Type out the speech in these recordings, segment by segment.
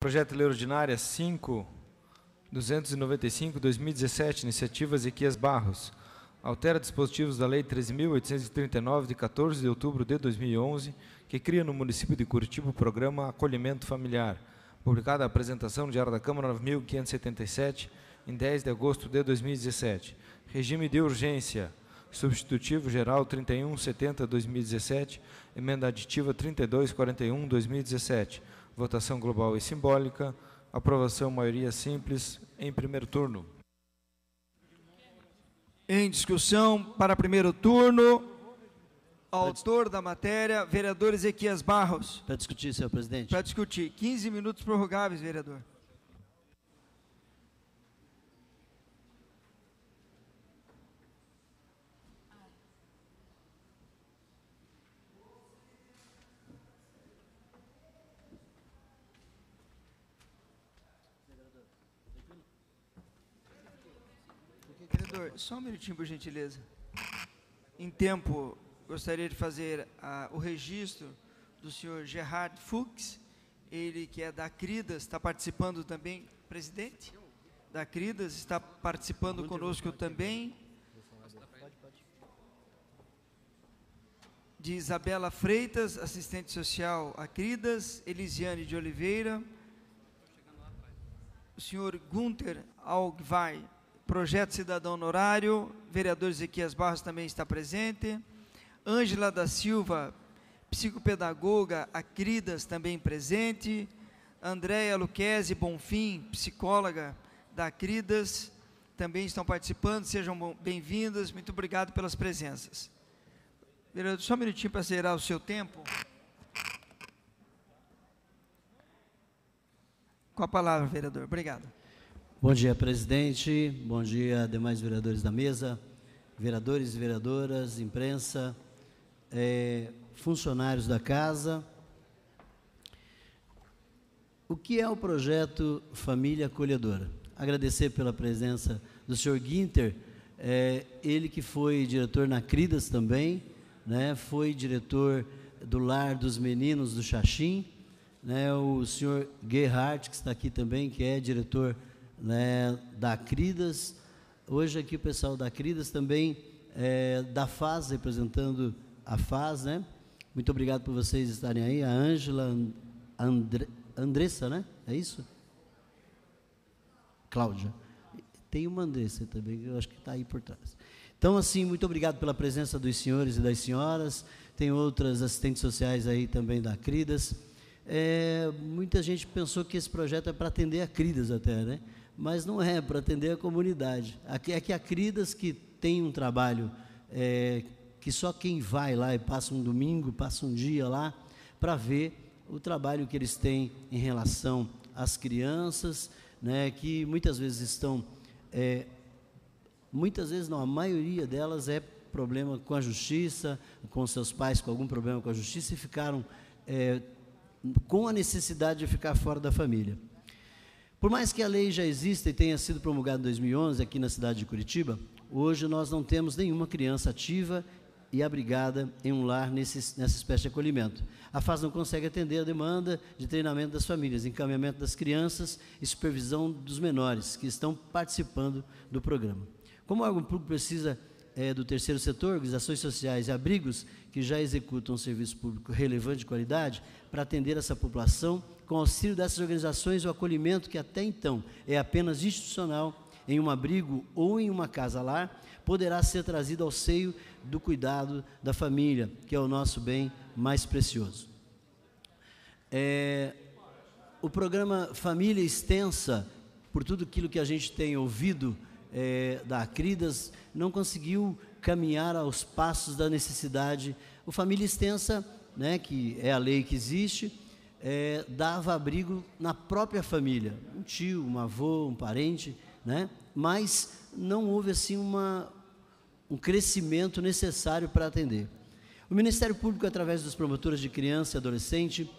Projeto de Lei Ordinária 5.295/2017, iniciativa Ezequias Barros. Altera dispositivos da Lei 13.839, de 14 de outubro de 2011, que cria no município de Curitiba o programa Acolhimento Familiar, publicada a apresentação no Diário da Câmara 9.577, em 10 de agosto de 2017. Regime de urgência. Substitutivo geral 3170/2017, emenda aditiva 3241/2017. Votação global e simbólica. Aprovação maioria simples em primeiro turno. Em discussão para primeiro turno, autor da matéria, vereador Ezequias Barros. Para discutir, senhor presidente. Para discutir. 15 minutos prorrogáveis, vereador. Vereador, só um minutinho, por gentileza. Em tempo, gostaria de fazer o registro do senhor Gerhard Fuchs, ele que é da Cridas, está participando também, presidente da Cridas, está participando conosco também. De Isabela Freitas, assistente social a Cridas, Elisiane de Oliveira, o senhor Gunther Augvai, Projeto Cidadão Honorário, vereador Ezequias Barros também está presente, Ângela da Silva, psicopedagoga, Acridas, também presente, Andréia Luquezzi Bonfim, psicóloga da Acridas, também estão participando, sejam bem-vindas, muito obrigado pelas presenças. Vereador, só um minutinho para acelerar o seu tempo. Com a palavra, vereador, obrigado. Bom dia, presidente, bom dia, demais vereadores da mesa, vereadores e vereadoras, imprensa, funcionários da casa. O que é o projeto Família Acolhedora? Agradecer pela presença do senhor Guinter, ele que foi diretor na Cridas também, né, foi diretor do Lar dos Meninos do Xaxim, né, o senhor Gerhard, que está aqui também, que é diretor, né, da Cridas. Hoje aqui o pessoal da Cridas também, da FAS, representando a FAS, né? Muito obrigado por vocês estarem aí. A Ângela, Andressa, né? É isso? Cláudia. Tem uma Andressa também, que eu acho que está aí por trás. Então, assim, muito obrigado pela presença dos senhores e das senhoras. Tem outras assistentes sociais aí também da Cridas. Muita gente pensou que esse projeto é para atender a Cridas até, né? Mas não é para atender a comunidade. É que a Cridas, que tem um trabalho que só quem vai lá e passa um domingo, passa um dia lá, para ver o trabalho que eles têm em relação às crianças, né, que muitas vezes estão, muitas vezes não, a maioria delas é problema com a justiça, com seus pais com algum problema com a justiça e ficaram com a necessidade de ficar fora da família. Por mais que a lei já exista e tenha sido promulgada em 2011 aqui na cidade de Curitiba, hoje nós não temos nenhuma criança ativa e abrigada em um lar nessa espécie de acolhimento. A FAS não consegue atender a demanda de treinamento das famílias, encaminhamento das crianças e supervisão dos menores que estão participando do programa. Como o órgão público precisa do terceiro setor, organizações sociais e abrigos que já executam um serviço público relevante de qualidade para atender essa população, com auxílio dessas organizações, o acolhimento, que até então é apenas institucional, em um abrigo ou em uma casa-lar, poderá ser trazido ao seio do cuidado da família, que é o nosso bem mais precioso. O programa Família Extensa, por tudo aquilo que a gente tem ouvido da Acridas, não conseguiu caminhar aos passos da necessidade. O Família Extensa, né, que é a lei que existe, dava abrigo na própria família, um tio, um avô, um parente, né, mas não houve assim um crescimento necessário para atender. O Ministério Público, através dos promotores de criança e adolescente,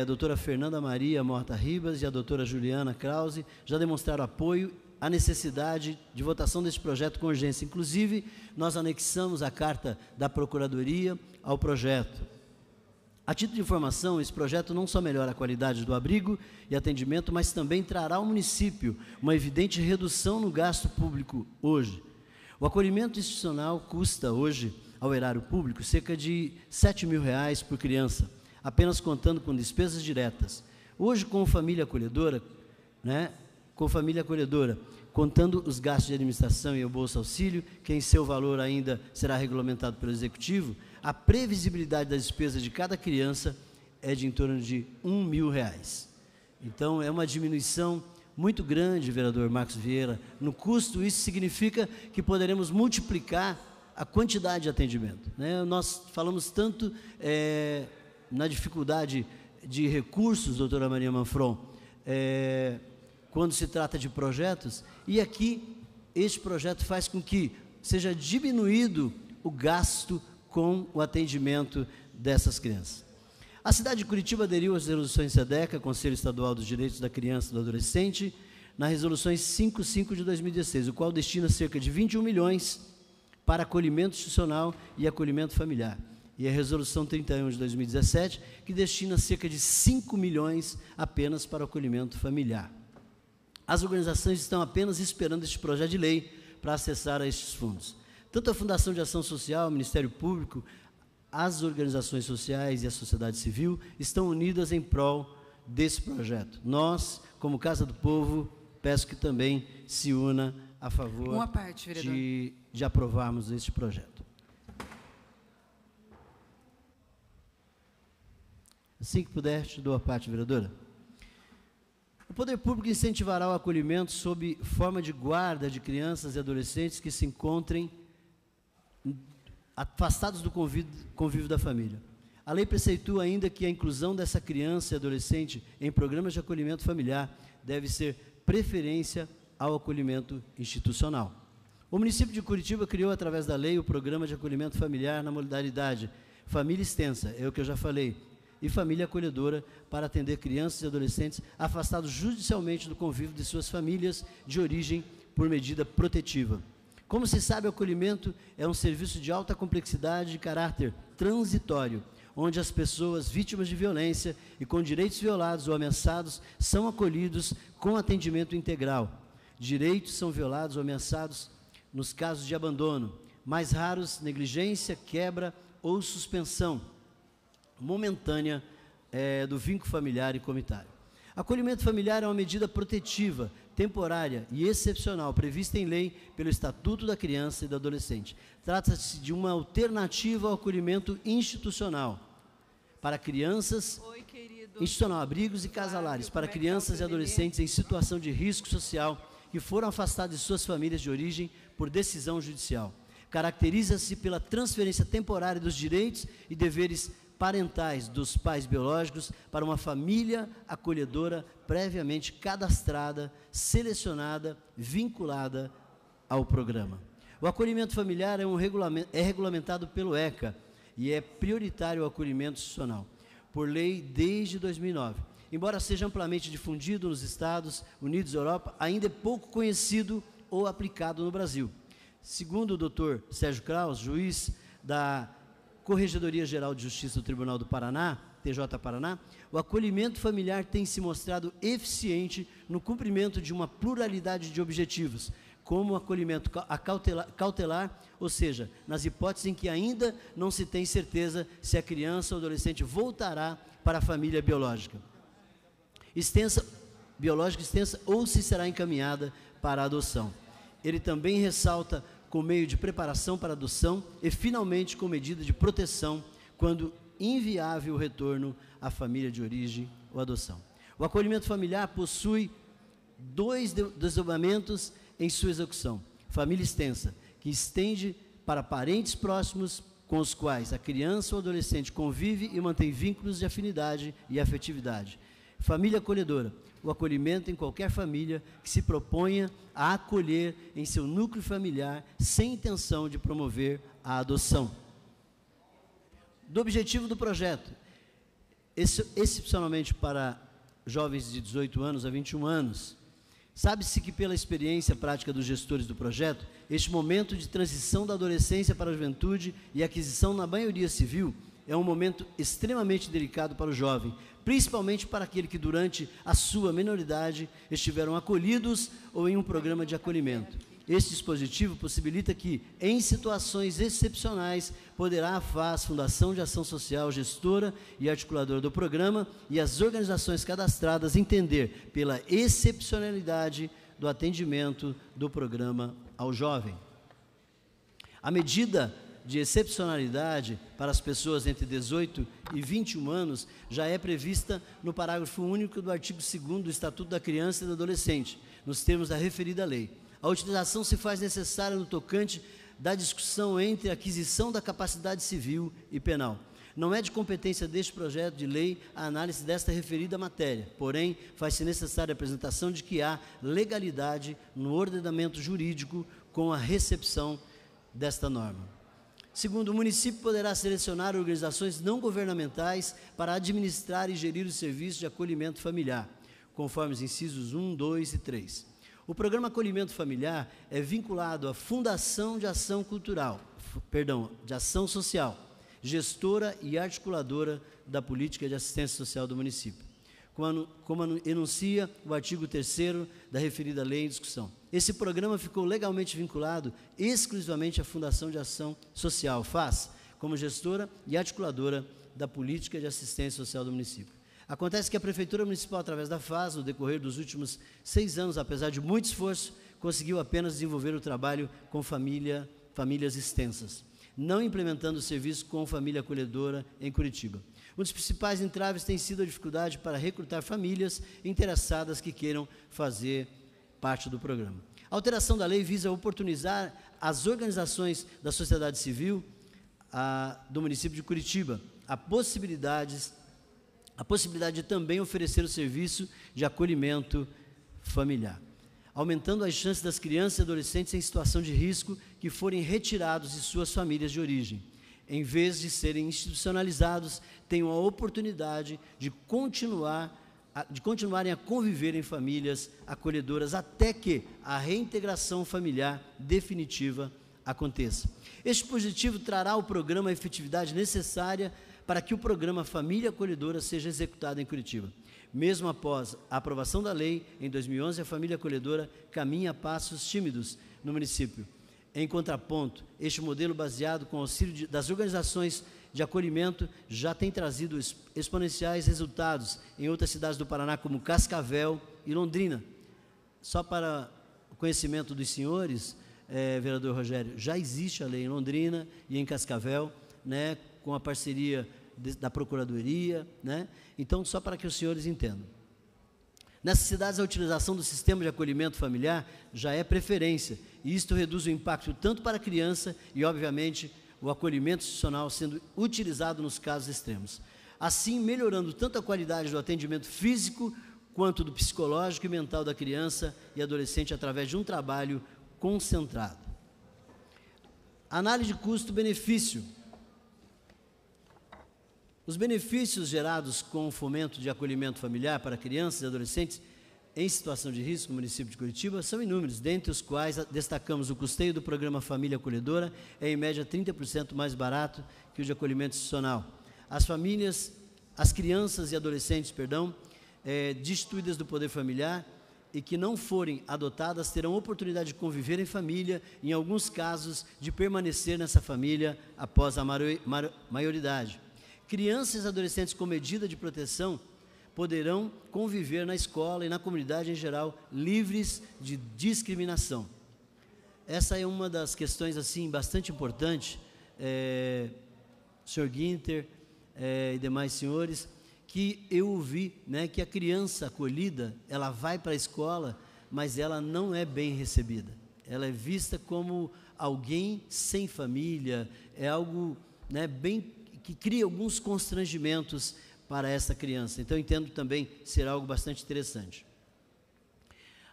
a doutora Fernanda Maria Morta Ribas e a doutora Juliana Krause, já demonstraram apoio à necessidade de votação desse projeto com urgência. Inclusive, nós anexamos a carta da Procuradoria ao projeto. A título de informação, esse projeto não só melhora a qualidade do abrigo e atendimento, mas também trará ao município uma evidente redução no gasto público hoje. O acolhimento institucional custa hoje ao erário público cerca de R$ 7.000 por criança, apenas contando com despesas diretas. Hoje, com família acolhedora, contando os gastos de administração e o Bolsa Auxílio, que em seu valor ainda será regulamentado pelo Executivo, a previsibilidade das despesas de cada criança é de em torno de R$ 1.000. Então, é uma diminuição muito grande, vereador Marcos Vieira, no custo. Isso significa que poderemos multiplicar a quantidade de atendimento, né? Nós falamos tanto na dificuldade de recursos, doutora Maria Manfron, quando se trata de projetos, e aqui este projeto faz com que seja diminuído o gasto com o atendimento dessas crianças. A cidade de Curitiba aderiu às resoluções SEDECA, Conselho Estadual dos Direitos da Criança e do Adolescente, nas resoluções 55 de 2016, o qual destina cerca de 21 milhões para acolhimento institucional e acolhimento familiar. E a resolução 31 de 2017, que destina cerca de 5 milhões apenas para o acolhimento familiar. As organizações estão apenas esperando este projeto de lei para acessar a estes fundos. Tanto a Fundação de Ação Social, o Ministério Público, as organizações sociais e a sociedade civil estão unidas em prol desse projeto. Nós, como Casa do Povo, peço que também se una a favor de aprovarmos este projeto. Assim que puder, te dou a parte, vereadora. O poder público incentivará o acolhimento sob forma de guarda de crianças e adolescentes que se encontrem afastados do convívio da família. A lei preceitua ainda que a inclusão dessa criança e adolescente em programas de acolhimento familiar deve ser preferência ao acolhimento institucional. O município de Curitiba criou, através da lei, o programa de acolhimento familiar na modalidade família extensa, é o que eu já falei, e família acolhedora, para atender crianças e adolescentes afastados judicialmente do convívio de suas famílias de origem por medida protetiva. Como se sabe, o acolhimento é um serviço de alta complexidade de caráter transitório, onde as pessoas vítimas de violência e com direitos violados ou ameaçados são acolhidos com atendimento integral. Direitos são violados ou ameaçados nos casos de abandono, mais raros, negligência, quebra ou suspensão momentânea do vínculo familiar e comunitário. Acolhimento familiar é uma medida protetiva, temporária e excepcional, prevista em lei pelo Estatuto da Criança e do Adolescente. Trata-se de uma alternativa ao acolhimento institucional para crianças, institucional, abrigos e casalares, para crianças e adolescentes em situação de risco social que foram afastados de suas famílias de origem por decisão judicial. Caracteriza-se pela transferência temporária dos direitos e deveres parentais dos pais biológicos para uma família acolhedora previamente cadastrada, selecionada, vinculada ao programa. O acolhimento familiar é regulamentado pelo ECA e é prioritário o acolhimento institucional, por lei desde 2009. Embora seja amplamente difundido nos Estados Unidos e Europa, ainda é pouco conhecido ou aplicado no Brasil. Segundo o Dr. Sérgio Kraus, juiz da Corregedoria Geral de Justiça do Tribunal do Paraná, TJ Paraná, o acolhimento familiar tem se mostrado eficiente no cumprimento de uma pluralidade de objetivos, como o acolhimento cautelar, ou seja, nas hipóteses em que ainda não se tem certeza se a criança ou adolescente voltará para a família biológica extensa ou se será encaminhada para a adoção. Ele também ressalta com meio de preparação para adoção e, finalmente, com medida de proteção, quando inviável o retorno à família de origem ou adoção. O acolhimento familiar possui dois desdobramentos em sua execução. Família extensa, que estende para parentes próximos com os quais a criança ou adolescente convive e mantém vínculos de afinidade e afetividade. Família acolhedora, o acolhimento em qualquer família que se proponha a acolher em seu núcleo familiar sem intenção de promover a adoção. Do objetivo do projeto, excepcionalmente para jovens de 18 anos a 21 anos, sabe-se que pela experiência prática dos gestores do projeto, este momento de transição da adolescência para a juventude e aquisição na maioria civil é um momento extremamente delicado para o jovem, principalmente para aquele que durante a sua menoridade estiveram acolhidos ou em um programa de acolhimento. Este dispositivo possibilita que, em situações excepcionais, poderá a FAS, Fundação de Ação Social, gestora e articuladora do programa, e as organizações cadastradas entender pela excepcionalidade do atendimento do programa ao jovem. A medida de excepcionalidade para as pessoas entre 18 e 21 anos já é prevista no parágrafo único do artigo 2º do Estatuto da Criança e do Adolescente, nos termos da referida lei. A utilização se faz necessária no tocante da discussão entre a aquisição da capacidade civil e penal. Não é de competência deste projeto de lei a análise desta referida matéria, porém, faz-se necessária a apresentação de que há legalidade no ordenamento jurídico com a recepção desta norma. Segundo, o município poderá selecionar organizações não governamentais para administrar e gerir os serviços de acolhimento familiar, conforme os incisos 1, 2 e 3. O programa Acolhimento Familiar é vinculado à Fundação de Ação de Ação Social, gestora e articuladora da política de assistência social do município, como enuncia o artigo 3º da referida lei em discussão. Esse programa ficou legalmente vinculado exclusivamente à Fundação de Ação Social, FAS, como gestora e articuladora da política de assistência social do município. Acontece que a Prefeitura Municipal, através da FAS, no decorrer dos últimos 6 anos, apesar de muito esforço, conseguiu apenas desenvolver o trabalho com famílias extensas, não implementando o serviço com família acolhedora em Curitiba. Um dos principais entraves tem sido a dificuldade para recrutar famílias interessadas que queiram fazer parte do programa. A alteração da lei visa oportunizar as organizações da sociedade civil do município de Curitiba a possibilidade de também oferecer o serviço de acolhimento familiar, aumentando as chances das crianças e adolescentes em situação de risco que forem retirados de suas famílias de origem, em vez de serem institucionalizados, tenham a oportunidade de continuarem a conviver em famílias acolhedoras até que a reintegração familiar definitiva aconteça. Este dispositivo trará ao programa a efetividade necessária para que o programa Família Acolhedora seja executado em Curitiba. Mesmo após a aprovação da lei, em 2011, a Família Acolhedora caminha a passos tímidos no município. Em contraponto, este modelo baseado com o auxílio das organizações de acolhimento já tem trazido exponenciais resultados em outras cidades do Paraná, como Cascavel e Londrina. Só para o conhecimento dos senhores, vereador Rogério, já existe a lei em Londrina e em Cascavel, né, com a parceria da Procuradoria, né? Então, só para que os senhores entendam. Nessas cidades, a utilização do sistema de acolhimento familiar já é preferência, e isto reduz o impacto tanto para a criança e, obviamente, o acolhimento institucional sendo utilizado nos casos extremos. Assim, melhorando tanto a qualidade do atendimento físico, quanto do psicológico e mental da criança e adolescente através de um trabalho concentrado. Análise de custo-benefício. Os benefícios gerados com o fomento de acolhimento familiar para crianças e adolescentes em situação de risco no município de Curitiba são inúmeros, dentre os quais destacamos o custeio do programa Família Acolhedora, é em média 30% mais barato que o de acolhimento institucional. As crianças e adolescentes, destituídas do poder familiar e que não forem adotadas terão oportunidade de conviver em família, em alguns casos de permanecer nessa família após a maioridade. Crianças e adolescentes com medida de proteção poderão conviver na escola e na comunidade em geral, livres de discriminação. Essa é uma das questões, assim, bastante importante, senhor Guinter e demais senhores, que eu ouvi, né, que a criança acolhida, ela vai para a escola, mas ela não é bem recebida. Ela é vista como alguém sem família, é algo, né, bem que cria alguns constrangimentos para essa criança. Então, entendo também ser algo bastante interessante.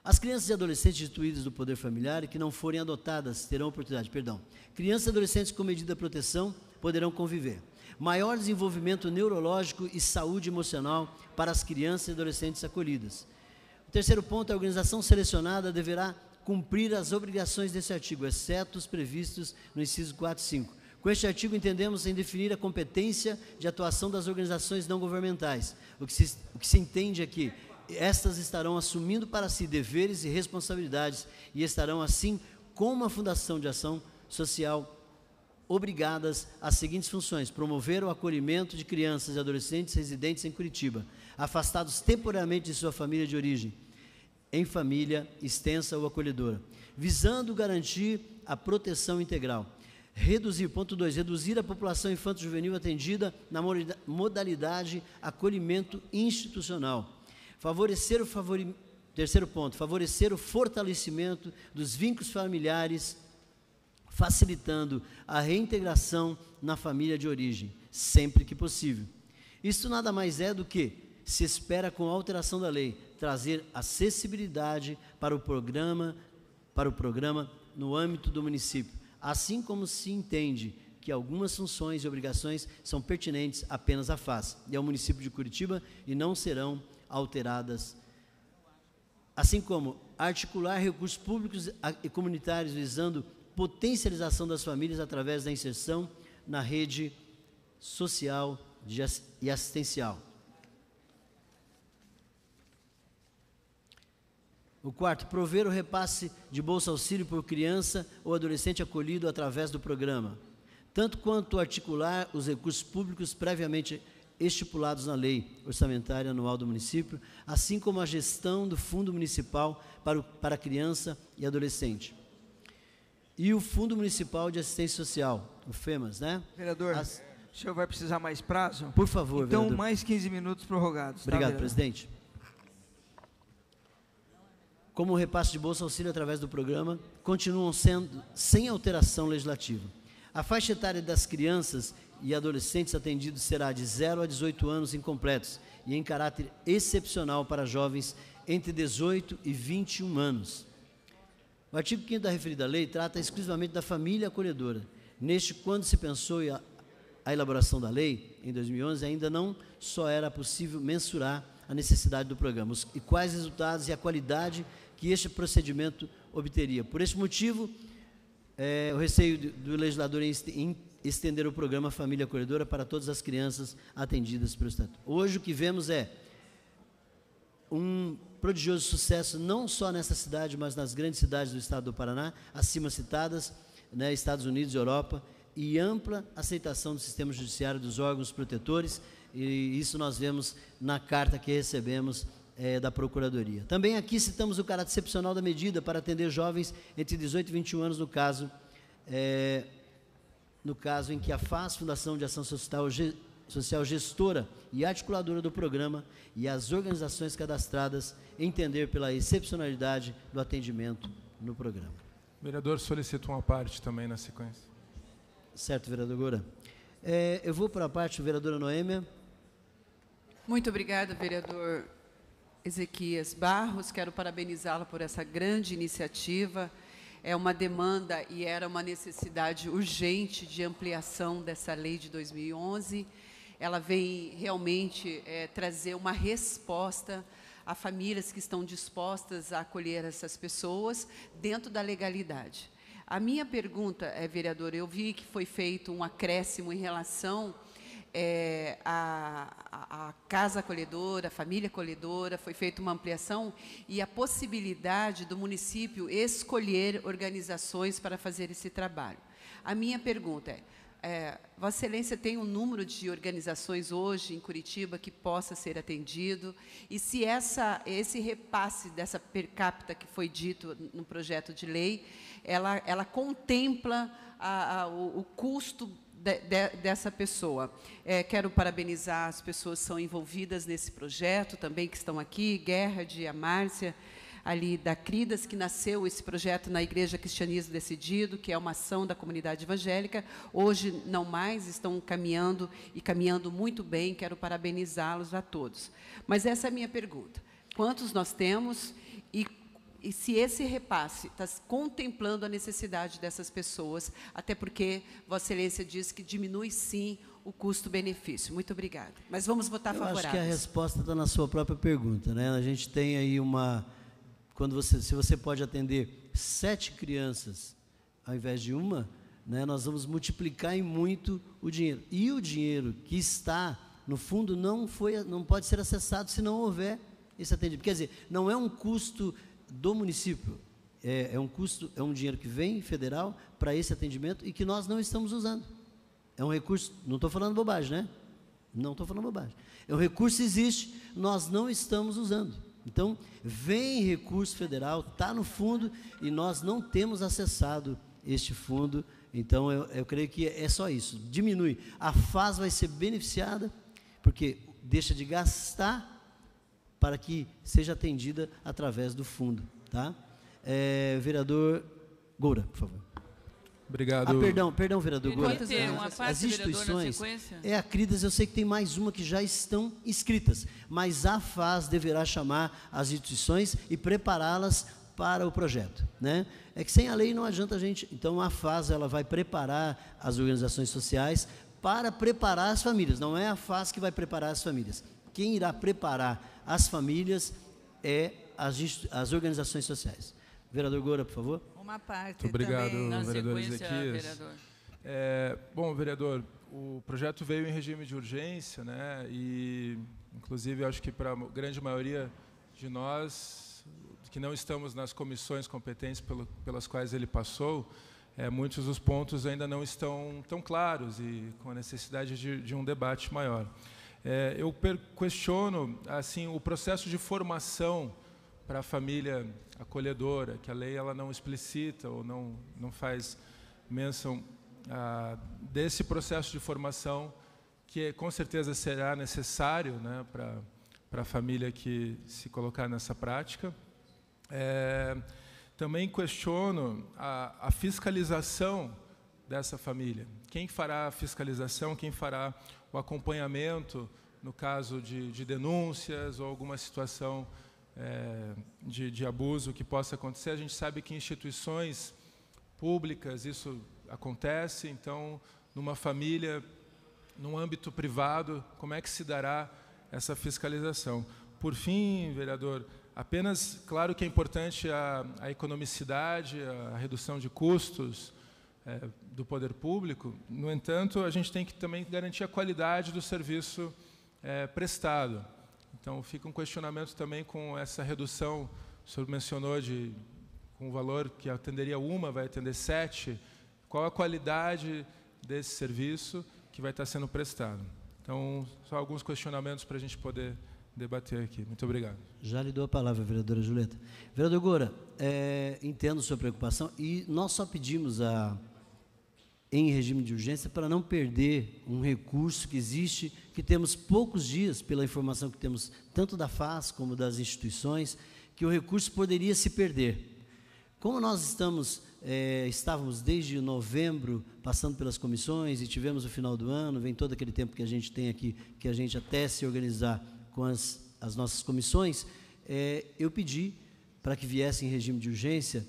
As crianças e adolescentes destituídas do poder familiar e que não forem adotadas terão oportunidade, crianças e adolescentes com medida de proteção poderão conviver. Maior desenvolvimento neurológico e saúde emocional para as crianças e adolescentes acolhidas. O terceiro ponto, a organização selecionada deverá cumprir as obrigações desse artigo, exceto os previstos no inciso 4 e 5, Com este artigo, entendemos em definir a competência de atuação das organizações não governamentais. O que se entende é que estas estarão assumindo para si deveres e responsabilidades e estarão, assim, com uma fundação de ação social, obrigadas às seguintes funções: promover o acolhimento de crianças e adolescentes residentes em Curitiba, afastados temporariamente de sua família de origem, em família extensa ou acolhedora, visando garantir a proteção integral. Ponto 2, reduzir a população infanto-juvenil atendida na modalidade acolhimento institucional. Terceiro ponto, favorecer o fortalecimento dos vínculos familiares, facilitando a reintegração na família de origem, sempre que possível. Isso nada mais é do que se espera, com a alteração da lei, trazer acessibilidade para o programa no âmbito do município, assim como se entende que algumas funções e obrigações são pertinentes apenas à FAS e ao município de Curitiba e não serão alteradas, assim como articular recursos públicos e comunitários visando potencialização das famílias através da inserção na rede social e assistencial. O quarto, prover o repasse de Bolsa Auxílio por criança ou adolescente acolhido através do programa, tanto quanto articular os recursos públicos previamente estipulados na Lei Orçamentária Anual do Município, assim como a gestão do Fundo Municipal para Criança e Adolescente. E o Fundo Municipal de Assistência Social, o FEMAS, né? Vereador, o senhor vai precisar mais prazo? Por favor, então, vereador. Mais 15 minutos prorrogados. Obrigado, tá, presidente. Como o repasse de Bolsa Auxílio através do programa, continuam sendo sem alteração legislativa. A faixa etária das crianças e adolescentes atendidos será de 0 a 18 anos incompletos e em caráter excepcional para jovens entre 18 e 21 anos. O artigo 5º da referida lei trata exclusivamente da família acolhedora. Neste, quando se pensou a elaboração da lei, em 2011, ainda não só era possível mensurar a necessidade do programa e quais resultados e a qualidade que este procedimento obteria. Por este motivo, o receio do legislador em estender o programa Família Acolhedora para todas as crianças atendidas pelo Estatuto. Hoje o que vemos é um prodigioso sucesso, não só nessa cidade, mas nas grandes cidades do estado do Paraná, acima citadas, né, Estados Unidos e Europa, e ampla aceitação do sistema judiciário dos órgãos protetores, e isso nós vemos na carta que recebemos da Procuradoria. Também aqui citamos o caráter excepcional da medida para atender jovens entre 18 e 21 anos, no caso em que a FAS, Fundação de Ação Social gestora e articuladora do programa, e as organizações cadastradas entender pela excepcionalidade do atendimento no programa. Vereador, solicito uma parte também na sequência. Certo, vereador Goura. Eu vou para a parte, vereadora Noêmia. Muito obrigada, vereador Ezequias Barros. Quero parabenizá-lo por essa grande iniciativa. É uma demanda e era uma necessidade urgente de ampliação dessa lei de 2011. Ela vem realmente trazer uma resposta a famílias que estão dispostas a acolher essas pessoas dentro da legalidade. A minha pergunta, vereador, eu vi que foi feito um acréscimo em relação a casa acolhedora, a família acolhedora, foi feita uma ampliação e a possibilidade do município escolher organizações para fazer esse trabalho. A minha pergunta Vossa Excelência tem um número de organizações hoje em Curitiba que possa ser atendido, e se esse repasse dessa per capita que foi dito no projeto de lei, ela contempla o custo dessa pessoa. Quero parabenizar as pessoas que são envolvidas nesse projeto, também que estão aqui, Gerhard e a Márcia, ali da Cridas, que nasceu esse projeto na Igreja Cristianismo Decidido, que é uma ação da comunidade evangélica. Hoje, não mais, estão caminhando, e caminhando muito bem. Quero parabenizá-los a todos. Mas essa é a minha pergunta. Quantos nós temos e se esse repasse está contemplando a necessidade dessas pessoas, até porque Vossa Excelência diz que diminui, sim, o custo-benefício. Muito obrigada. Mas vamos votar favoráveis. Eu acho que a resposta está na sua própria pergunta, né? A gente tem aí se você pode atender 7 crianças ao invés de uma, né, nós vamos multiplicar em muito o dinheiro. E o dinheiro que está no fundo não pode ser acessado se não houver esse atendimento. Quer dizer, não é um custo do município, é um dinheiro que vem federal para esse atendimento e que nós não estamos usando. É um recurso, não estou falando bobagem, né? Não estou falando bobagem. É um recurso que existe, nós não estamos usando. Então, vem recurso federal, está no fundo e nós não temos acessado este fundo. Então, eu creio que é só isso. Diminui. A FAS vai ser beneficiada, porque deixa de gastar para que seja atendida através do fundo. Tá? Vereador Goura, por favor. Obrigado. Perdão, vereador Goura. As instituições, a CRIDAS, eu sei que tem mais uma que já estão inscritas, mas a FAS deverá chamar as instituições e prepará-las para o projeto, né? É que sem a lei não adianta a gente, então a FAS ela vai preparar as organizações sociais para preparar as famílias, não é a FAS que vai preparar as famílias. Quem irá preparar as famílias é as organizações sociais. Vereador Goura, por favor. Uma parte muito obrigado, também. vereador Ezequias. Bom, vereador, o projeto veio em regime de urgência, né? E, inclusive, acho que para a grande maioria de nós, que não estamos nas comissões competentes pelas quais ele passou, muitos dos pontos ainda não estão tão claros e com a necessidade de um debate maior. Eu questiono assim, o processo de formação para a família acolhedora, que a lei ela não explicita ou não faz menção desse processo de formação, que com certeza será necessário, né, para a família que se colocar nessa prática. Também questiono a fiscalização dessa família. Quem fará a fiscalização, quem fará o acompanhamento no caso de denúncias ou alguma situação de abuso que possa acontecer. A gente sabe que em instituições públicas isso acontece, então, numa família, num âmbito privado, como é que se dará essa fiscalização? Por fim, vereador, apenas, claro que é importante a economicidade, a redução de custos do poder público, no entanto, a gente tem que também garantir a qualidade do serviço prestado. Então, fica um questionamento também com essa redução, o senhor mencionou com o valor que atenderia uma, vai atender 7, qual a qualidade desse serviço que vai estar sendo prestado? Então, só alguns questionamentos para a gente poder debater aqui. Muito obrigado. Já lhe dou a palavra, vereadora Julieta. Vereador Goura, entendo sua preocupação e nós só pedimos em regime de urgência para não perder um recurso que existe, que temos poucos dias, pela informação que temos tanto da FAS como das instituições, que o recurso poderia se perder. Como nós estávamos desde novembro passando pelas comissões e tivemos o final do ano, vem todo aquele tempo que a gente tem aqui, que a gente até se organizar com as nossas comissões, eu pedi para que viesse em regime de urgência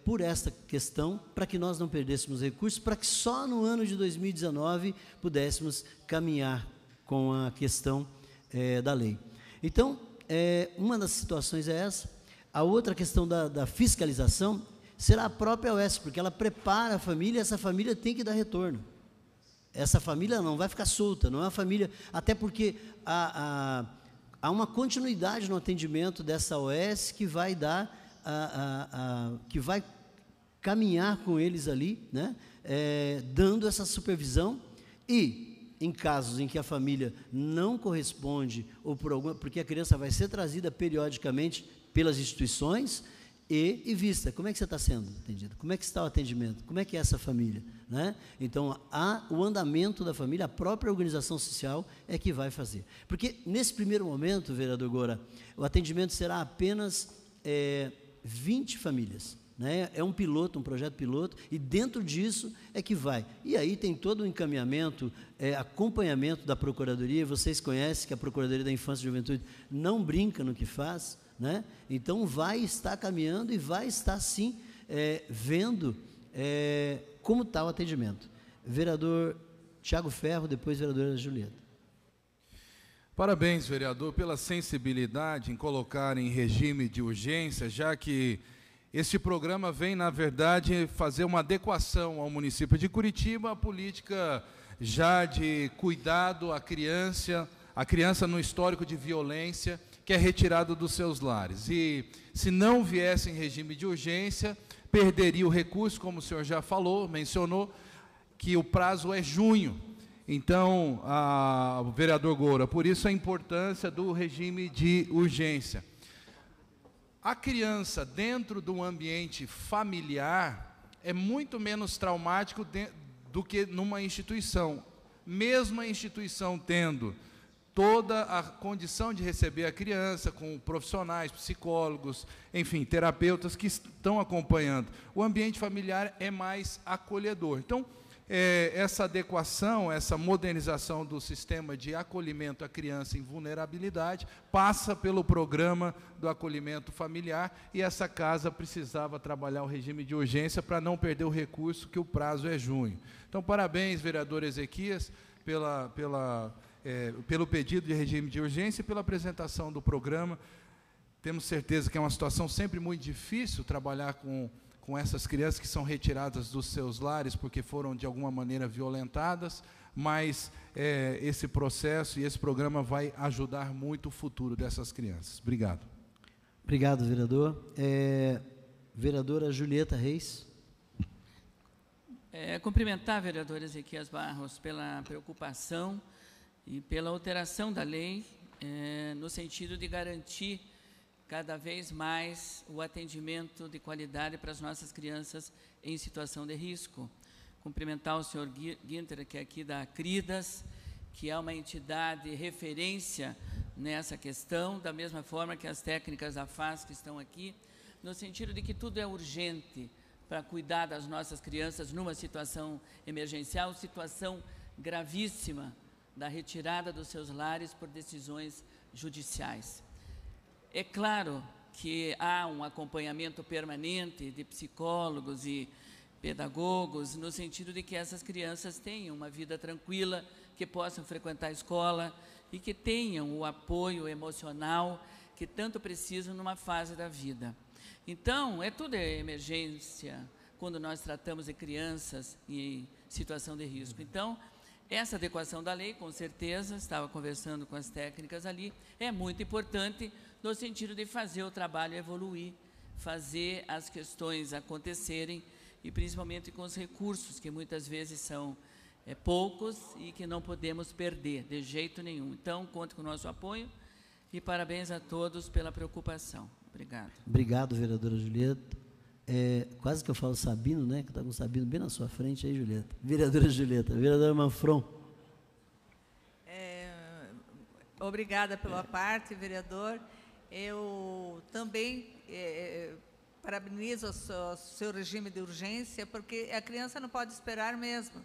por esta questão, para que nós não perdêssemos recursos, para que só no ano de 2019 pudéssemos caminhar com a questão da lei. Então, uma das situações é essa. A outra questão da fiscalização será a própria OS, porque ela prepara a família e essa família tem que dar retorno. Essa família não vai ficar solta, não é uma família, até porque há uma continuidade no atendimento dessa OS que vai dar, que vai caminhar com eles ali, né, dando essa supervisão e, em casos em que a família não corresponde, ou porque a criança vai ser trazida periodicamente pelas instituições e vista. Como é que você está sendo atendido? Como é que está o atendimento? Como é que é essa família? Né? Então, o andamento da família, a própria organização social é que vai fazer. Porque, nesse primeiro momento, vereador Goura, o atendimento será apenas 20 famílias. Né? É um piloto, um projeto piloto, e dentro disso é que vai. E aí tem todo o encaminhamento, acompanhamento da Procuradoria. Vocês conhecem que a Procuradoria da Infância e Juventude não brinca no que faz, né? Então vai estar caminhando e vai estar sim vendo como está o atendimento. Vereador Tiago Ferro, depois vereadora Julieta. Parabéns, vereador, pela sensibilidade em colocar em regime de urgência, já que Este programa vem, na verdade, fazer uma adequação ao município de Curitiba, a política já de cuidado à criança no histórico de violência, que é retirado dos seus lares. E, se não viesse em regime de urgência, perderia o recurso, como o senhor já mencionou, que o prazo é junho. Então, o vereador Goura, por isso a importância do regime de urgência. A criança dentro do ambiente familiar é muito menos traumático do que numa instituição. Mesmo a instituição tendo toda a condição de receber a criança, com profissionais, psicólogos, enfim, terapeutas que estão acompanhando. O ambiente familiar é mais acolhedor. Então, essa adequação, essa modernização do sistema de acolhimento à criança em vulnerabilidade passa pelo programa do acolhimento familiar, e essa casa precisava trabalhar o regime de urgência para não perder o recurso, que o prazo é junho. Então, parabéns, vereador Ezequias, pelo pedido de regime de urgência e pela apresentação do programa. Temos certeza que é uma situação sempre muito difícil trabalhar com essas crianças que são retiradas dos seus lares porque foram, de alguma maneira, violentadas, mas esse processo e esse programa vai ajudar muito o futuro dessas crianças. Obrigado. Obrigado, vereador. Vereadora Julieta Reis. Cumprimentar a vereadora Ezequias Barros pela preocupação e pela alteração da lei, no sentido de garantir cada vez mais o atendimento de qualidade para as nossas crianças em situação de risco. Cumprimentar o senhor Guinter, que é aqui da Cridas, que é uma entidade referência nessa questão, da mesma forma que as técnicas da FAS que estão aqui, no sentido de que tudo é urgente para cuidar das nossas crianças numa situação emergencial, situação gravíssima da retirada dos seus lares por decisões judiciais. É claro que há um acompanhamento permanente de psicólogos e pedagogos, no sentido de que essas crianças tenham uma vida tranquila, que possam frequentar a escola e que tenham o apoio emocional que tanto precisam numa fase da vida. Então, tudo é emergência quando nós tratamos de crianças em situação de risco. Então, essa adequação da lei, com certeza, estava conversando com as técnicas ali, é muito importante no sentido de fazer o trabalho evoluir, fazer as questões acontecerem, e principalmente com os recursos, que muitas vezes são poucos e que não podemos perder de jeito nenhum. Então, conte com o nosso apoio e parabéns a todos pela preocupação. Obrigado. Obrigado, vereadora Julieta. Quase que eu falo Sabino, né? Que está com o Sabino bem na sua frente aí, Julieta. Vereadora Julieta. Vereadora Manfron. Obrigada pela parte, vereador. Eu também parabenizo o seu regime de urgência, porque a criança não pode esperar mesmo.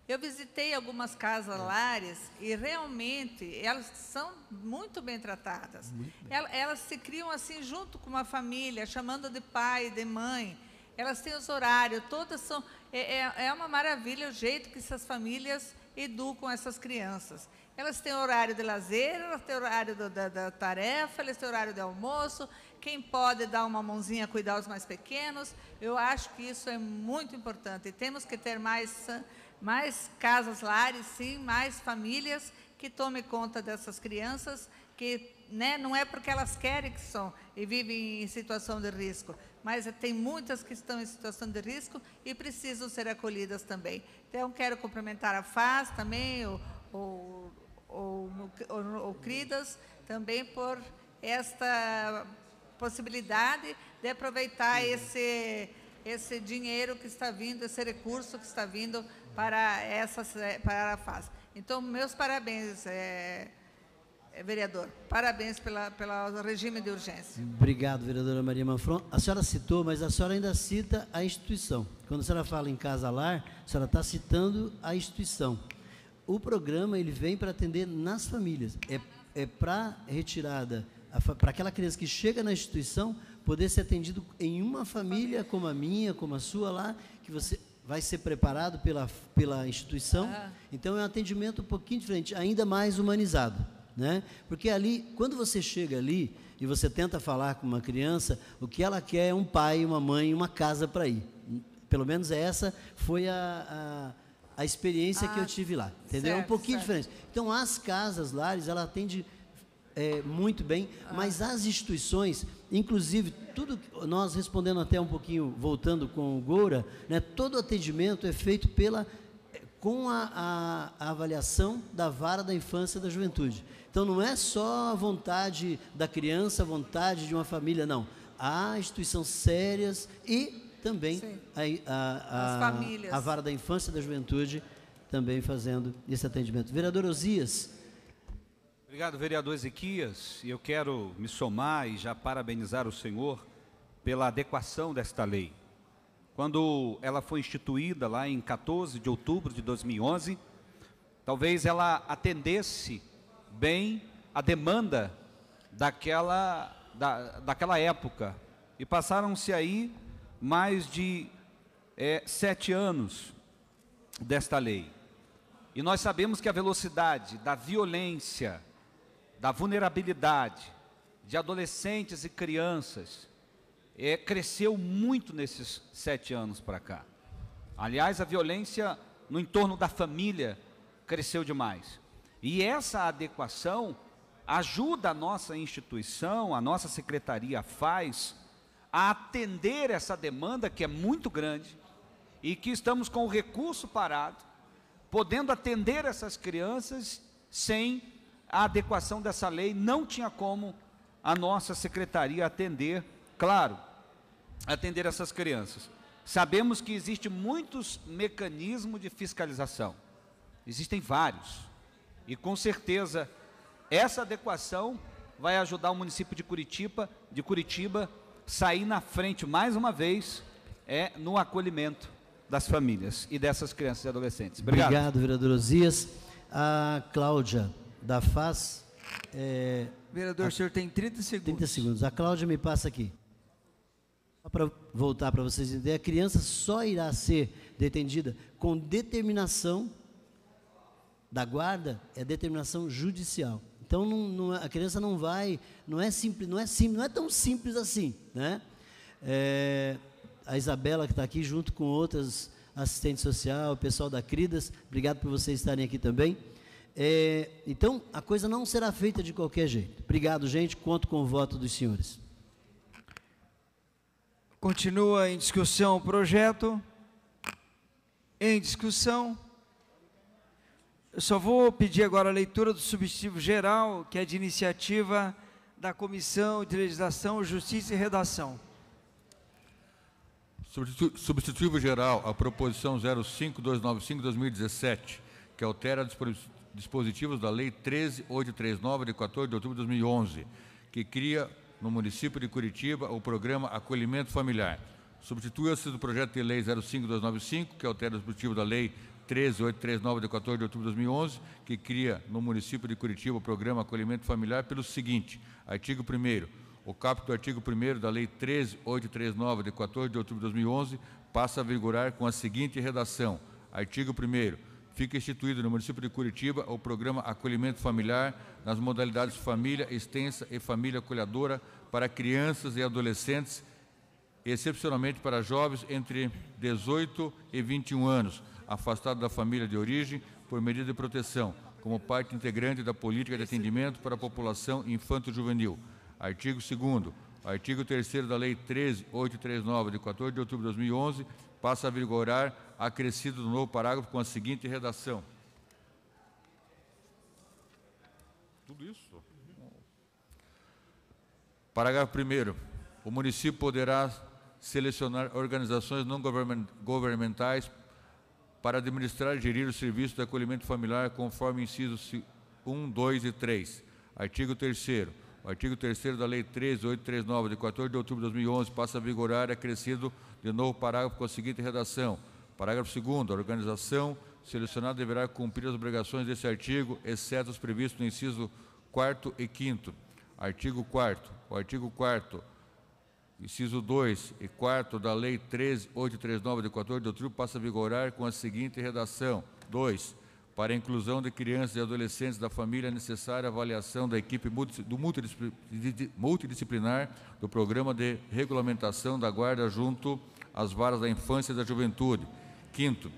Eu visitei algumas casas lares e realmente elas são muito bem tratadas. Elas se criam assim junto com uma família, chamando de pai, de mãe. Elas têm os horários, todas são... É uma maravilha o jeito que essas famílias educam essas crianças. Elas têm horário de lazer, elas têm horário da tarefa, elas têm horário de almoço. Quem pode dar uma mãozinha a cuidar dos mais pequenos. Eu acho que isso é muito importante. E temos que ter mais casas lares, sim, mais famílias que tomem conta dessas crianças, que não é porque elas querem que são e vivem em situação de risco, mas tem muitas que estão em situação de risco e precisam ser acolhidas também. Então, quero cumprimentar a FAS também, o CRIDAS, também por esta possibilidade de aproveitar esse dinheiro que está vindo, esse recurso que está vindo para a FAS. Então, meus parabéns, vereador. Parabéns pelo regime de urgência. Obrigado, vereadora Maria Manfron. A senhora citou, mas a senhora ainda cita a instituição. Quando a senhora fala em casa-lar, a senhora está citando a instituição. O programa ele vem para atender nas famílias. É para retirada, para aquela criança que chega na instituição, poder ser atendido em uma família como a minha, como a sua lá, que você vai ser preparado pela instituição. Então, é um atendimento um pouquinho diferente, ainda mais humanizado, né? Porque ali, quando você chega ali, e você tenta falar com uma criança, o que ela quer é um pai, uma mãe, uma casa para ir. Pelo menos essa foi a experiência que eu tive lá, entendeu? É um pouquinho diferente. Então, as casas lares, ela atende muito bem, mas as instituições, inclusive, tudo, nós respondendo até um pouquinho, voltando com o Goura, né, todo o atendimento é feito com a avaliação da vara da infância e da juventude. Então, não é só a vontade da criança, a vontade de uma família, não. Há instituições sérias e também a vara da infância e da juventude também fazendo esse atendimento. Vereador Osias. Obrigado, vereador Ezequias. Eu quero me somar e já parabenizar o senhor pela adequação desta lei. Quando ela foi instituída lá em 14 de outubro de 2011, talvez ela atendesse bem a demanda daquela época. E passaram-se aí mais de 7 anos desta lei. E nós sabemos que a velocidade da violência, da vulnerabilidade de adolescentes e crianças cresceu muito nesses 7 anos para cá. Aliás, a violência no entorno da família cresceu demais. E essa adequação ajuda a nossa instituição, a nossa secretaria faz, a atender essa demanda que é muito grande e que estamos com o recurso parado, podendo atender essas crianças sem a adequação dessa lei. Não tinha como a nossa secretaria atender, claro, atender essas crianças. Sabemos que existem muitos mecanismos de fiscalização, existem vários, e com certeza essa adequação vai ajudar o município de Curitiba sair na frente mais uma vez no acolhimento das famílias e dessas crianças e adolescentes. Obrigado. Obrigado, vereador Osias. A Cláudia da FAS. Vereador, o senhor tem 30 segundos. 30 segundos. A Cláudia me passa aqui. Só para voltar para vocês entenderem, a criança só irá ser detendida com determinação da guarda, é determinação judicial. Então, a criança não vai, não é tão simples assim, né? A Isabela, que está aqui, junto com outras assistentes sociais, o pessoal da Cridas, obrigado por vocês estarem aqui também. Então, a coisa não será feita de qualquer jeito. Obrigado, gente, conto com o voto dos senhores. Continua em discussão o projeto. Em discussão. Eu só vou pedir agora a leitura do substitutivo geral, que é de iniciativa da Comissão de Legislação, Justiça e Redação. Substitutivo geral, a proposição 05295/2017, que altera dispositivos da Lei 13.839, de 14 de outubro de 2011, que cria no município de Curitiba o programa Acolhimento Familiar. Substitui-se do projeto de lei 05295, que altera o dispositivo da Lei 13.839, de 14 de outubro de 2011, que cria no município de Curitiba o programa Acolhimento Familiar, pelo seguinte: artigo 1º, o caput do artigo 1º da Lei 13.839, de 14 de outubro de 2011, passa a vigorar com a seguinte redação: artigo 1º, fica instituído no município de Curitiba o programa Acolhimento Familiar nas modalidades família extensa e família acolhedora para crianças e adolescentes, excepcionalmente para jovens entre 18 e 21 anos, afastados da família de origem por medida de proteção, como parte integrante da política de atendimento para a população infanto-juvenil. Artigo 2º. Artigo 3º da Lei 13.839, de 14 de outubro de 2011, passa a vigorar, acrescido no novo parágrafo com a seguinte redação. Tudo isso? Parágrafo 1º. O município poderá selecionar organizações não governamentais para administrar e gerir o serviço de acolhimento familiar, conforme incisos 1, 2 e 3. Artigo 3º. O artigo 3º da Lei 13.839, de 14 de outubro de 2011, passa a vigorar, acrescido de novo parágrafo com a seguinte redação. Parágrafo 2º. A organização selecionada deverá cumprir as obrigações desse artigo, exceto os previstos no inciso 4º e 5º. Artigo 4º. O artigo 4º, inciso 2 e 4 da Lei 13.839, de 14 de outubro, passa a vigorar com a seguinte redação. 2. para a inclusão de crianças e adolescentes da família, é necessária a avaliação da equipe multidisciplinar do Programa de Regulamentação da Guarda junto às varas da infância e da juventude. Quinto,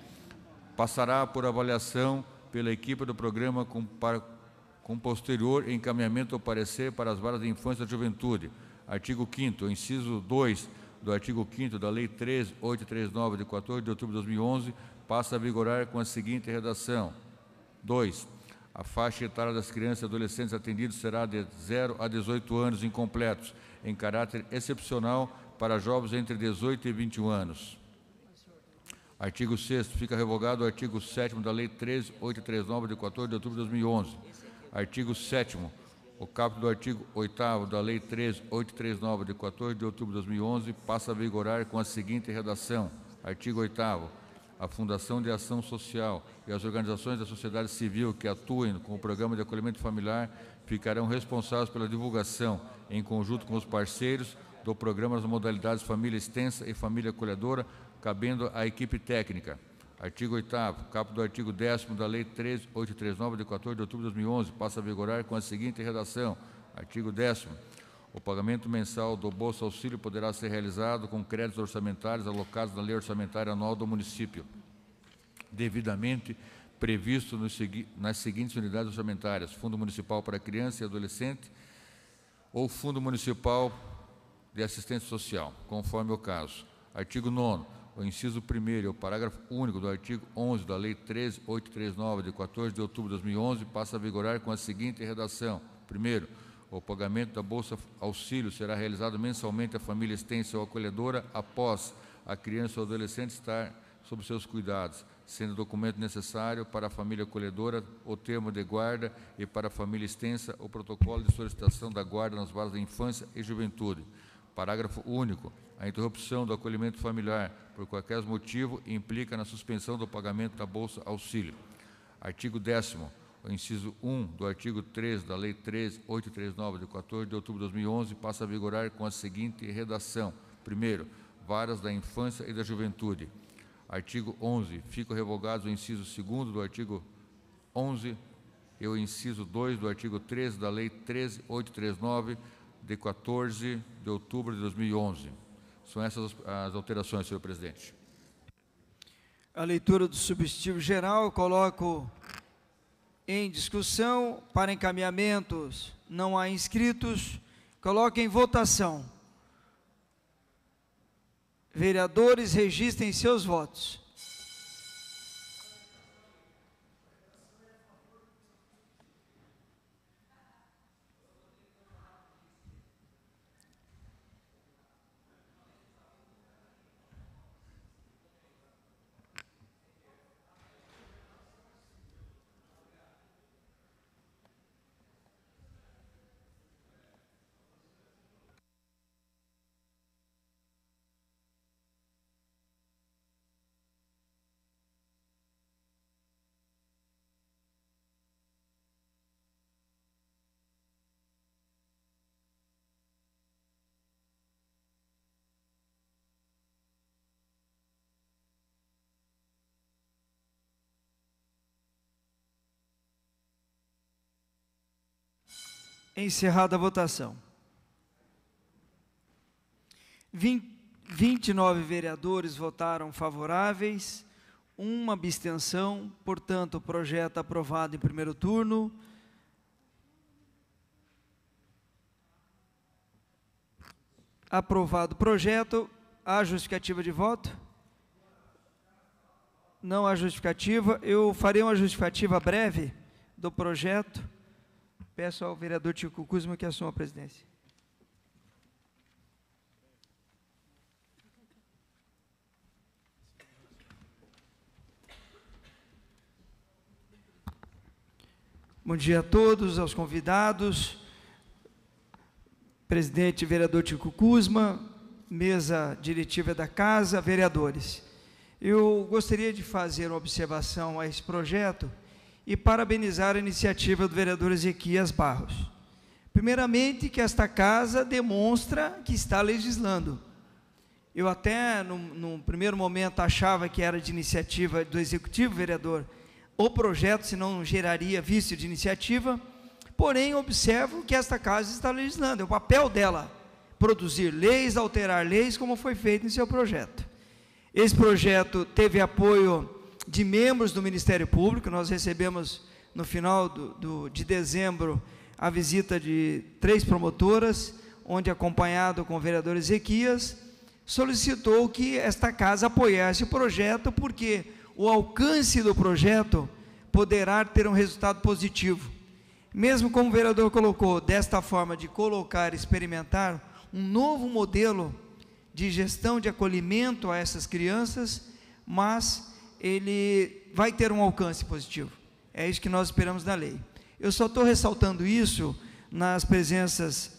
passará por avaliação pela equipe do programa com posterior encaminhamento ao parecer para as varas da infância e da juventude. Artigo 5º, o inciso 2 do artigo 5º da Lei 13.839, de 14 de outubro de 2011, passa a vigorar com a seguinte redação. 2. A faixa etária das crianças e adolescentes atendidos será de 0 a 18 anos incompletos, em caráter excepcional para jovens entre 18 e 21 anos. Artigo 6º. Fica revogado o artigo 7º da Lei 13.839, de 14 de outubro de 2011. Artigo 7º. O caput do artigo 8º da Lei 13.839, de 14 de outubro de 2011, passa a vigorar com a seguinte redação. Artigo 8º. A Fundação de Ação Social e as organizações da sociedade civil que atuem com o Programa de Acolhimento Familiar ficarão responsáveis pela divulgação, em conjunto com os parceiros, do programa das modalidades Família Extensa e Família Acolhedora, cabendo à equipe técnica. Artigo 8º. Caput do artigo 10º da Lei 13.839, de 14 de outubro de 2011, passa a vigorar com a seguinte redação. Artigo 10º. O pagamento mensal do Bolsa Auxílio poderá ser realizado com créditos orçamentários alocados na Lei Orçamentária Anual do município, devidamente previsto nas seguintes unidades orçamentárias: Fundo Municipal para Criança e Adolescente ou Fundo Municipal de Assistência Social, conforme o caso. Artigo 9º. O inciso 1º e o parágrafo único do artigo 11 da Lei 13.839, de 14 de outubro de 2011, passa a vigorar com a seguinte redação. Primeiro, o pagamento da Bolsa Auxílio será realizado mensalmente à família extensa ou acolhedora após a criança ou adolescente estar sob seus cuidados, sendo documento necessário para a família acolhedora o termo de guarda e para a família extensa o protocolo de solicitação da guarda nas varas da infância e juventude. Parágrafo único. A interrupção do acolhimento familiar por qualquer motivo implica na suspensão do pagamento da Bolsa Auxílio. Artigo 10º. O inciso 1 do artigo 3 da Lei 13.839, de 14 de outubro de 2011, passa a vigorar com a seguinte redação. Primeiro, varas da infância e da juventude. Artigo 11. Ficam revogados o inciso 2º do artigo 11 e o inciso 2 do artigo 13 da Lei 13.839, de 14 de outubro de 2011. São essas as alterações, senhor presidente. A leitura do substitutivo geral, eu coloco em discussão. Para encaminhamentos, não há inscritos. Coloco em votação. Vereadores, registrem seus votos. Encerrada a votação. 29 vereadores votaram favoráveis, uma abstenção, portanto, o projeto aprovado em primeiro turno. Aprovado o projeto. Há justificativa de voto? Não há justificativa. Eu farei uma justificativa breve do projeto. Peço ao vereador Tico Kuzma que assuma a presidência. Bom dia a todos, aos convidados, presidente vereador Tico Kuzma, mesa diretiva da casa, vereadores. Eu gostaria de fazer uma observação a esse projeto e parabenizar a iniciativa do vereador Ezequias Barros. Primeiramente, que esta casa demonstra que está legislando. Eu até, num primeiro momento, achava que era de iniciativa do Executivo, vereador. o projeto, senão geraria vício de iniciativa. Porém, observo que esta casa está legislando, é o papel dela produzir leis, alterar leis, como foi feito em seu projeto. Esse projeto teve apoio de membros do Ministério Público. Nós recebemos, no final de dezembro, a visita de 3 promotoras, onde, acompanhado com o vereador Ezequias, solicitou que esta casa apoiasse o projeto, porque o alcance do projeto poderá ter um resultado positivo. Mesmo como o vereador colocou, desta forma de colocar, experimentar um novo modelo de gestão de acolhimento a essas crianças, mas ele vai ter um alcance positivo. É isso que nós esperamos da lei. Eu só estou ressaltando isso nas presenças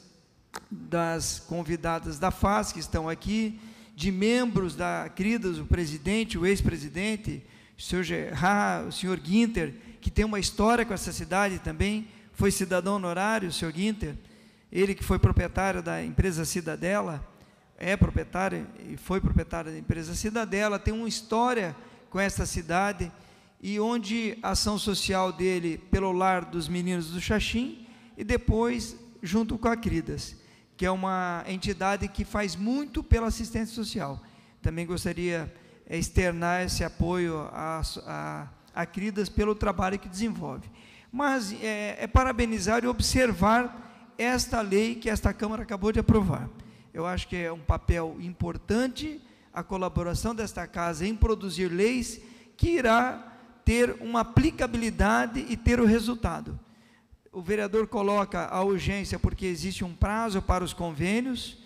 das convidadas da FAS, que estão aqui, de membros da CRIDAS, o presidente, o ex-presidente, o senhor Gerard, o senhor Guinter, que tem uma história com essa cidade também, foi cidadão honorário, o senhor Guinter, ele que foi proprietário da empresa Cidadela, é proprietário e foi proprietário da empresa Cidadela, tem uma história com essa cidade, e onde a ação social dele pelo Lar dos Meninos do Xaxim, e depois junto com a CRIDAS, que é uma entidade que faz muito pela assistência social. Também gostaria de externar esse apoio à CRIDAS pelo trabalho que desenvolve. Mas é parabenizar e observar esta lei que esta Câmara acabou de aprovar. Eu acho que é um papel importante a colaboração desta casa em produzir leis que irá ter uma aplicabilidade e ter o resultado. O vereador coloca a urgência porque existe um prazo para os convênios,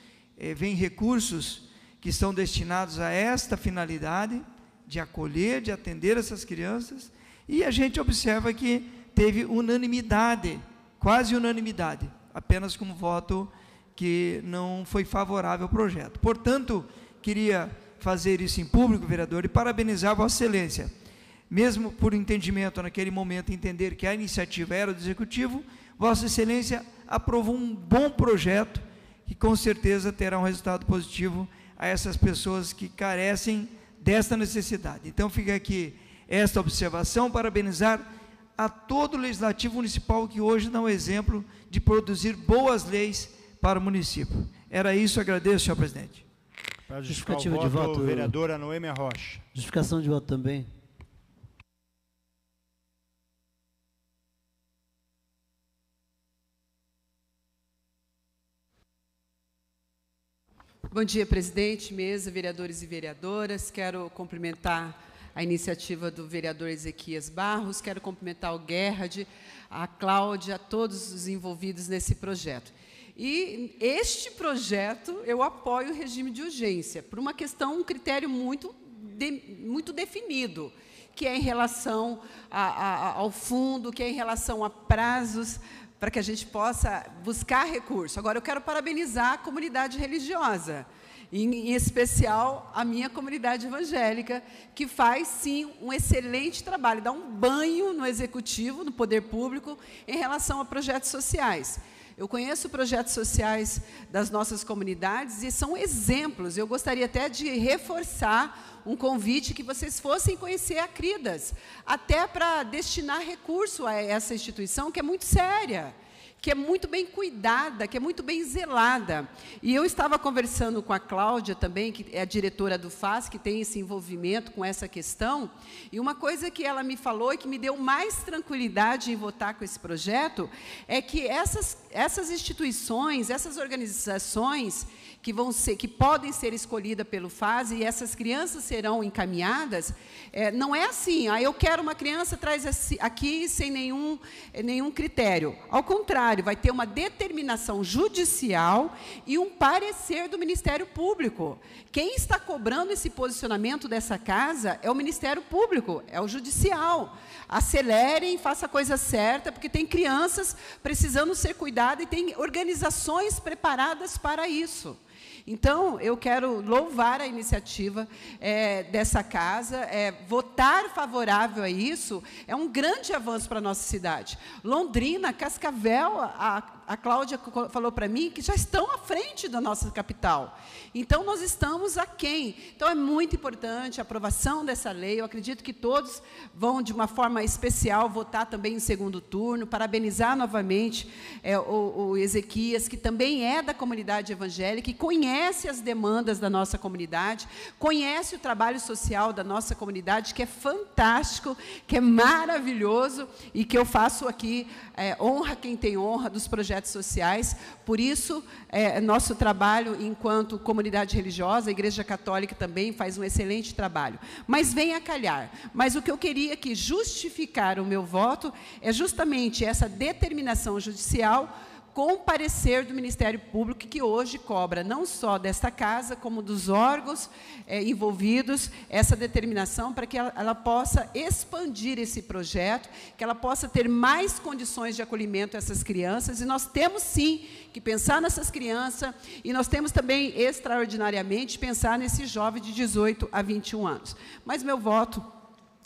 vem recursos que são destinados a esta finalidade, de acolher, de atender essas crianças, e a gente observa que teve unanimidade, quase unanimidade, apenas com um voto que não foi favorável ao projeto. Portanto, queria fazer isso em público, vereador, e parabenizar a Vossa Excelência. Mesmo por entendimento, naquele momento, entender que a iniciativa era do Executivo, Vossa Excelência aprovou um bom projeto, que com certeza terá um resultado positivo a essas pessoas que carecem desta necessidade. Então, fica aqui esta observação, parabenizar a todo o Legislativo Municipal que hoje dá um exemplo de produzir boas leis para o município. Era isso, agradeço, senhor presidente. Para justificativa de voto, vereadora Noêmia Rocha. Justificação de voto também. Bom dia, presidente, mesa, vereadores e vereadoras. Quero cumprimentar a iniciativa do vereador Ezequias Barros, quero cumprimentar o Gerhard, a Cláudia, a todos os envolvidos nesse projeto. E este projeto, eu apoio o regime de urgência, por uma questão, um critério muito definido, que é em relação ao fundo, que é em relação a prazos, para que a gente possa buscar recurso. Agora, eu quero parabenizar a comunidade religiosa, em especial a minha comunidade evangélica, que faz, sim, um excelente trabalho, dá um banho no Executivo, no Poder Público, em relação a projetos sociais. Eu conheço projetos sociais das nossas comunidades e são exemplos. Eu gostaria até de reforçar um convite que vocês fossem conhecer a CRIDAS, até para destinar recurso a essa instituição, que é muito séria, que é muito bem cuidada, que é muito bem zelada. E eu estava conversando com a Cláudia também, que é a diretora do FAS, que tem esse envolvimento com essa questão, e uma coisa que ela me falou e que me deu mais tranquilidade em votar com esse projeto, é que essas instituições, essas organizações que podem ser escolhidas pelo FAS e essas crianças serão encaminhadas, não é assim, eu quero uma criança, traz aqui sem nenhum critério. Ao contrário, vai ter uma determinação judicial e um parecer do Ministério Público. Quem está cobrando esse posicionamento dessa casa é o Ministério Público, é o Judicial. Acelerem, façam a coisa certa, porque tem crianças precisando ser cuidadas e tem organizações preparadas para isso. Então, eu quero louvar a iniciativa dessa casa, votar favorável a isso, é um grande avanço para a nossa cidade. Londrina, Cascavel, a Cláudia falou para mim que já estão à frente da nossa capital. Então, nós estamos aquém. Então, é muito importante a aprovação dessa lei. Eu acredito que todos vão, de uma forma especial, votar também em segundo turno. Parabenizar novamente o Ezequias, que também é da comunidade evangélica, que conhece as demandas da nossa comunidade, conhece o trabalho social da nossa comunidade, que é fantástico, que é maravilhoso, e que eu faço aqui honra quem tem honra dos projetos sociais. Por isso, nosso trabalho enquanto comunidade religiosa, a Igreja Católica também faz um excelente trabalho. Mas vem a calhar. Mas o que eu queria aqui justificar o meu voto é justamente essa determinação judicial com parecer do Ministério Público, que hoje cobra não só desta casa, como dos órgãos envolvidos, essa determinação para que ela possa expandir esse projeto, que ela possa ter mais condições de acolhimento a essas crianças, e nós temos sim que pensar nessas crianças, e nós temos também, extraordinariamente, pensar nesse jovem de 18 a 21 anos. Mas meu voto,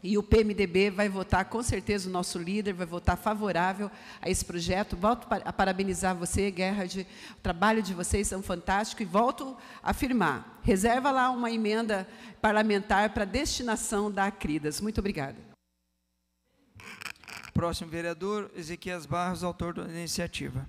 e o PMDB vai votar, com certeza o nosso líder vai votar favorável a esse projeto. Volto a parabenizar você, Gerhard, o trabalho de vocês são fantástico, e volto a afirmar, reserva lá uma emenda parlamentar para a destinação da Acridas. Muito obrigada. Próximo vereador, Ezequias Barros, autor da iniciativa.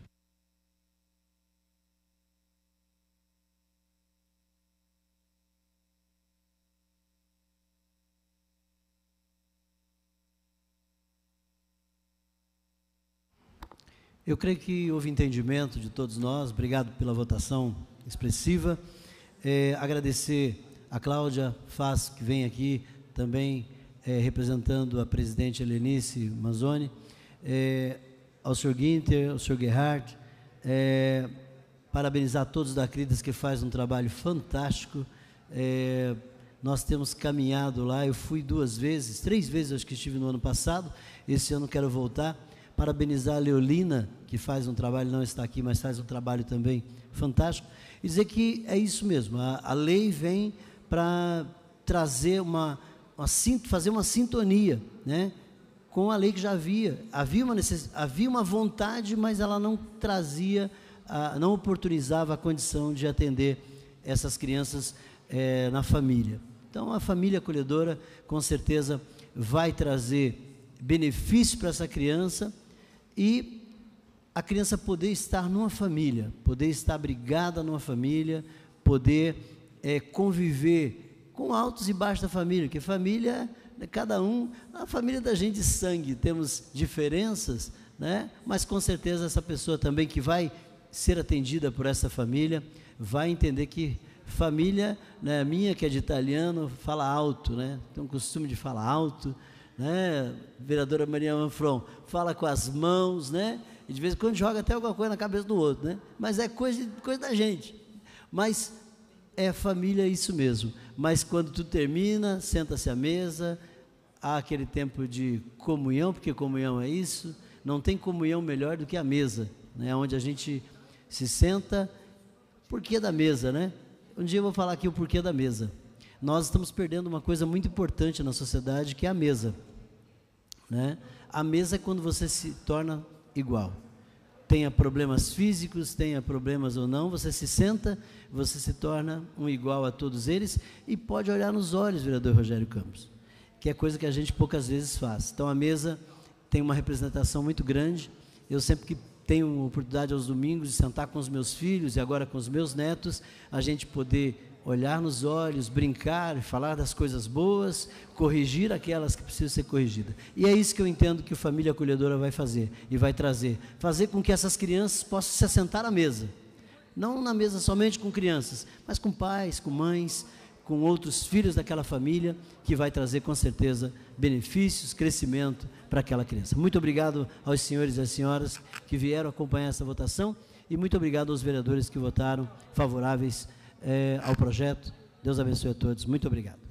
Eu creio que houve entendimento de todos nós. Obrigado pela votação expressiva. Agradecer a Cláudia Faz, que vem aqui também representando a presidente Helenice Mazzoni, ao Sr. Guinter, ao Sr. Gerhard, parabenizar todos da Acridas, que faz um trabalho fantástico. Nós temos caminhado lá, eu fui 2 vezes, 3 vezes acho que estive no ano passado, esse ano quero voltar. Parabenizar a Leolina, que faz um trabalho, não está aqui, mas faz um trabalho também fantástico, e dizer que é isso mesmo, a lei vem para trazer fazer uma sintonia, né, com a lei que já havia uma vontade, mas ela não trazia, não oportunizava a condição de atender essas crianças na família. Então, a família acolhedora, com certeza, vai trazer benefício para essa criança, e a criança poder estar numa família, poder estar abrigada numa família, poder conviver com altos e baixos da família, porque família, cada um, a família da gente de sangue, temos diferenças, né? Mas com certeza essa pessoa também que vai ser atendida por essa família, vai entender que família, né, minha que é de italiano, fala alto, né? Tem um costume de falar alto, né? Vereadora Maria Manfron fala com as mãos, né? E de vez em quando joga até alguma coisa na cabeça do outro, né? Mas é coisa da gente. Mas é família, isso mesmo. Mas quando tu termina, senta-se à mesa, há aquele tempo de comunhão, porque comunhão é isso. Não tem comunhão melhor do que a mesa, né? Onde a gente se senta. Porquê da mesa, né? Um dia eu vou falar aqui o porquê da mesa. Nós estamos perdendo uma coisa muito importante na sociedade, que é a mesa, né? A mesa é quando você se torna igual. Tenha problemas físicos, tenha problemas ou não, você se senta, você se torna um igual a todos eles, e pode olhar nos olhos, vereador Rogério Campos, que é coisa que a gente poucas vezes faz. Então, a mesa tem uma representação muito grande. Eu sempre que tenho oportunidade aos domingos de sentar com os meus filhos e agora com os meus netos, a gente poder olhar nos olhos, brincar, falar das coisas boas, corrigir aquelas que precisam ser corrigidas. E é isso que eu entendo que a família acolhedora vai fazer e vai trazer. Fazer com que essas crianças possam se assentar à mesa. Não na mesa somente com crianças, mas com pais, com mães, com outros filhos daquela família, que vai trazer com certeza benefícios, crescimento para aquela criança. Muito obrigado aos senhores e às senhoras que vieram acompanhar essa votação, e muito obrigado aos vereadores que votaram favoráveis ao projeto. Deus abençoe a todos. Muito obrigado.